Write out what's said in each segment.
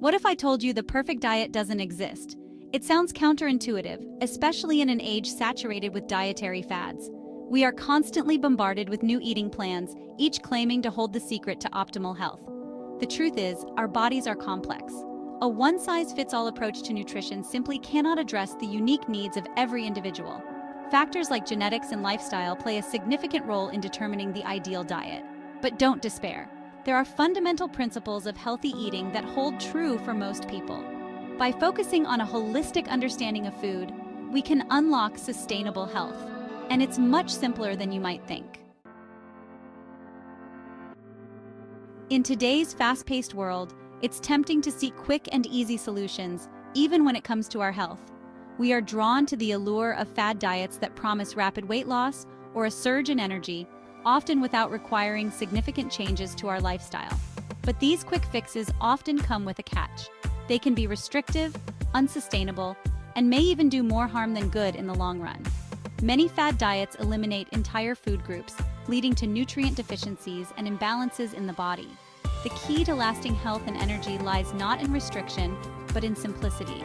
What if I told you the perfect diet doesn't exist? It sounds counterintuitive, especially in an age saturated with dietary fads. We are constantly bombarded with new eating plans, each claiming to hold the secret to optimal health. The truth is, our bodies are complex. A one-size-fits-all approach to nutrition simply cannot address the unique needs of every individual. Factors like genetics and lifestyle play a significant role in determining the ideal diet. But don't despair. There are fundamental principles of healthy eating that hold true for most people. By focusing on a holistic understanding of food, we can unlock sustainable health. And it's much simpler than you might think. In today's fast-paced world, it's tempting to seek quick and easy solutions, even when it comes to our health. We are drawn to the allure of fad diets that promise rapid weight loss or a surge in energy, often without requiring significant changes to our lifestyle. But these quick fixes often come with a catch. They can be restrictive, unsustainable, and may even do more harm than good in the long run. Many fad diets eliminate entire food groups, leading to nutrient deficiencies and imbalances in the body. The key to lasting health and energy lies not in restriction, but in simplicity.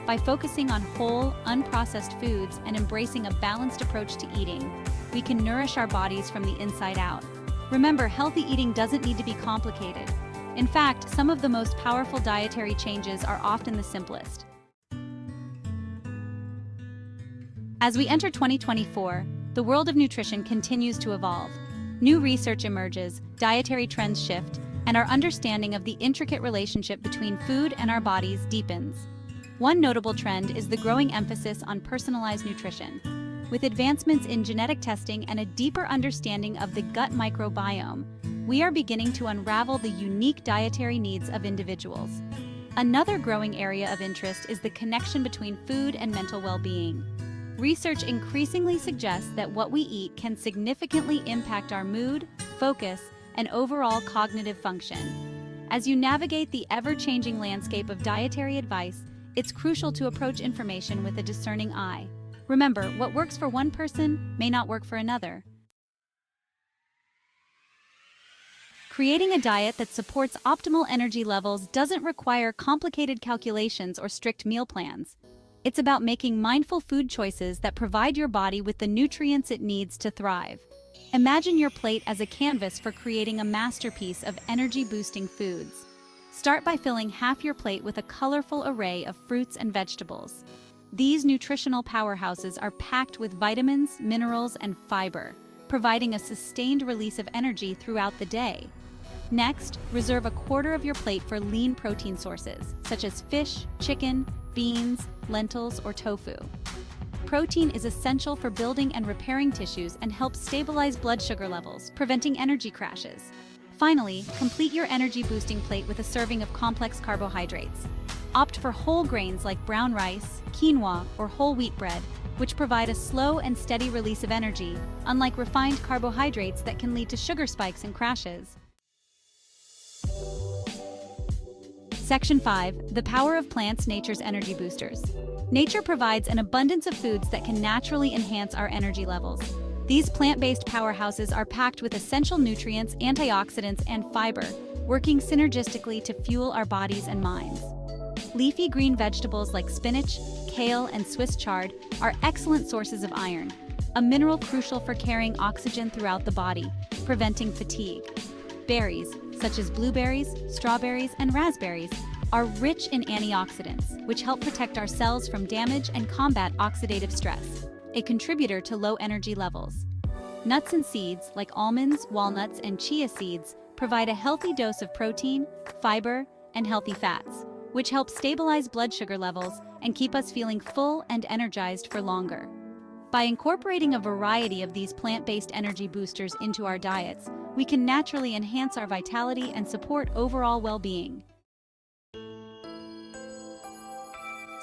By focusing on whole, unprocessed foods and embracing a balanced approach to eating, we can nourish our bodies from the inside out. Remember, healthy eating doesn't need to be complicated. In fact, some of the most powerful dietary changes are often the simplest. As we enter 2024, the world of nutrition continues to evolve. New research emerges, dietary trends shift, and our understanding of the intricate relationship between food and our bodies deepens. One notable trend is the growing emphasis on personalized nutrition. With advancements in genetic testing and a deeper understanding of the gut microbiome, we are beginning to unravel the unique dietary needs of individuals. Another growing area of interest is the connection between food and mental well-being. Research increasingly suggests that what we eat can significantly impact our mood, focus, and overall cognitive function. As you navigate the ever-changing landscape of dietary advice, it's crucial to approach information with a discerning eye. Remember, what works for one person may not work for another. Creating a diet that supports optimal energy levels doesn't require complicated calculations or strict meal plans. It's about making mindful food choices that provide your body with the nutrients it needs to thrive. Imagine your plate as a canvas for creating a masterpiece of energy-boosting foods. Start by filling half your plate with a colorful array of fruits and vegetables. These nutritional powerhouses are packed with vitamins, minerals, and fiber, providing a sustained release of energy throughout the day. Next, reserve a quarter of your plate for lean protein sources, such as fish, chicken, beans, lentils, or tofu. Protein is essential for building and repairing tissues and helps stabilize blood sugar levels, preventing energy crashes. Finally, complete your energy-boosting plate with a serving of complex carbohydrates. Opt for whole grains like brown rice, quinoa, or whole wheat bread, which provide a slow and steady release of energy, unlike refined carbohydrates that can lead to sugar spikes and crashes. Section 5. The power of plants, nature's energy boosters. Nature provides an abundance of foods that can naturally enhance our energy levels. These plant-based powerhouses are packed with essential nutrients, antioxidants, and fiber, working synergistically to fuel our bodies and minds. Leafy green vegetables like spinach, kale, and Swiss chard are excellent sources of iron, a mineral crucial for carrying oxygen throughout the body, preventing fatigue. Berries, such as blueberries, strawberries, and raspberries, are rich in antioxidants, which help protect our cells from damage and combat oxidative stress, a contributor to low energy levels. Nuts and seeds, like almonds, walnuts, and chia seeds, provide a healthy dose of protein, fiber, and healthy fats, which help stabilize blood sugar levels and keep us feeling full and energized for longer. By incorporating a variety of these plant-based energy boosters into our diets, we can naturally enhance our vitality and support overall well-being.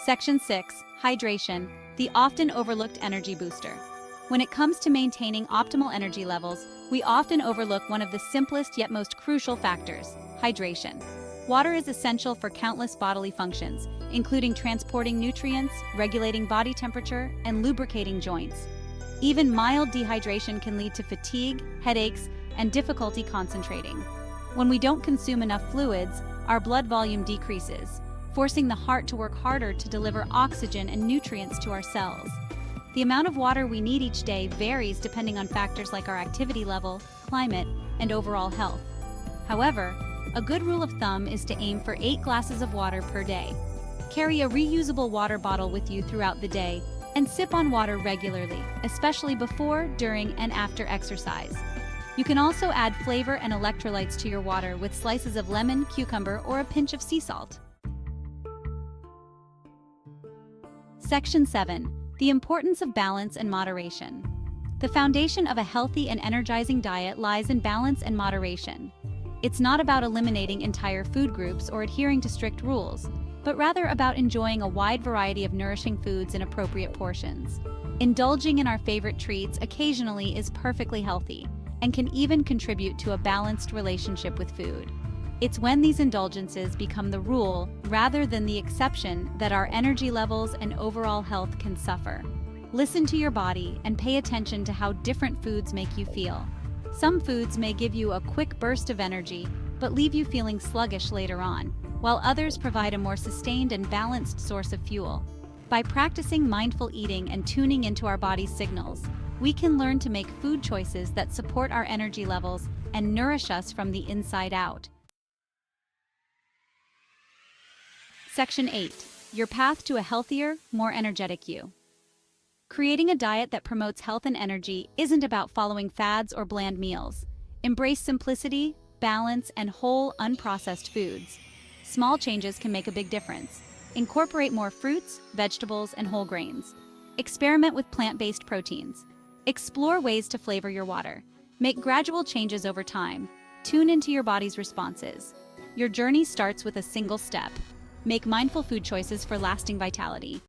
Section 6. Hydration, the often overlooked energy booster. When it comes to maintaining optimal energy levels, we often overlook one of the simplest yet most crucial factors: hydration. Water is essential for countless bodily functions, including transporting nutrients, regulating body temperature, and lubricating joints. Even mild dehydration can lead to fatigue, headaches, and difficulty concentrating. When we don't consume enough fluids, our blood volume decreases, forcing the heart to work harder to deliver oxygen and nutrients to our cells. The amount of water we need each day varies depending on factors like our activity level, climate, and overall health. However, a good rule of thumb is to aim for 8 glasses of water per day. Carry a reusable water bottle with you throughout the day and sip on water regularly, especially before, during, and after exercise. You can also add flavor and electrolytes to your water with slices of lemon, cucumber, or a pinch of sea salt. Section 7. The importance of balance and moderation. The foundation of a healthy and energizing diet lies in balance and moderation. It's not about eliminating entire food groups or adhering to strict rules, but rather about enjoying a wide variety of nourishing foods in appropriate portions. Indulging in our favorite treats occasionally is perfectly healthy and can even contribute to a balanced relationship with food. It's when these indulgences become the rule rather than the exception that our energy levels and overall health can suffer. Listen to your body and pay attention to how different foods make you feel. Some foods may give you a quick burst of energy, but leave you feeling sluggish later on, while others provide a more sustained and balanced source of fuel. By practicing mindful eating and tuning into our body's signals, we can learn to make food choices that support our energy levels and nourish us from the inside out. Section 8. Your path to a healthier, more energetic you. Creating a diet that promotes health and energy isn't about following fads or bland meals. Embrace simplicity, balance, and whole, unprocessed foods. Small changes can make a big difference. Incorporate more fruits, vegetables, and whole grains. Experiment with plant-based proteins. Explore ways to flavor your water. Make gradual changes over time. Tune into your body's responses. Your journey starts with a single step. Make mindful food choices for lasting vitality.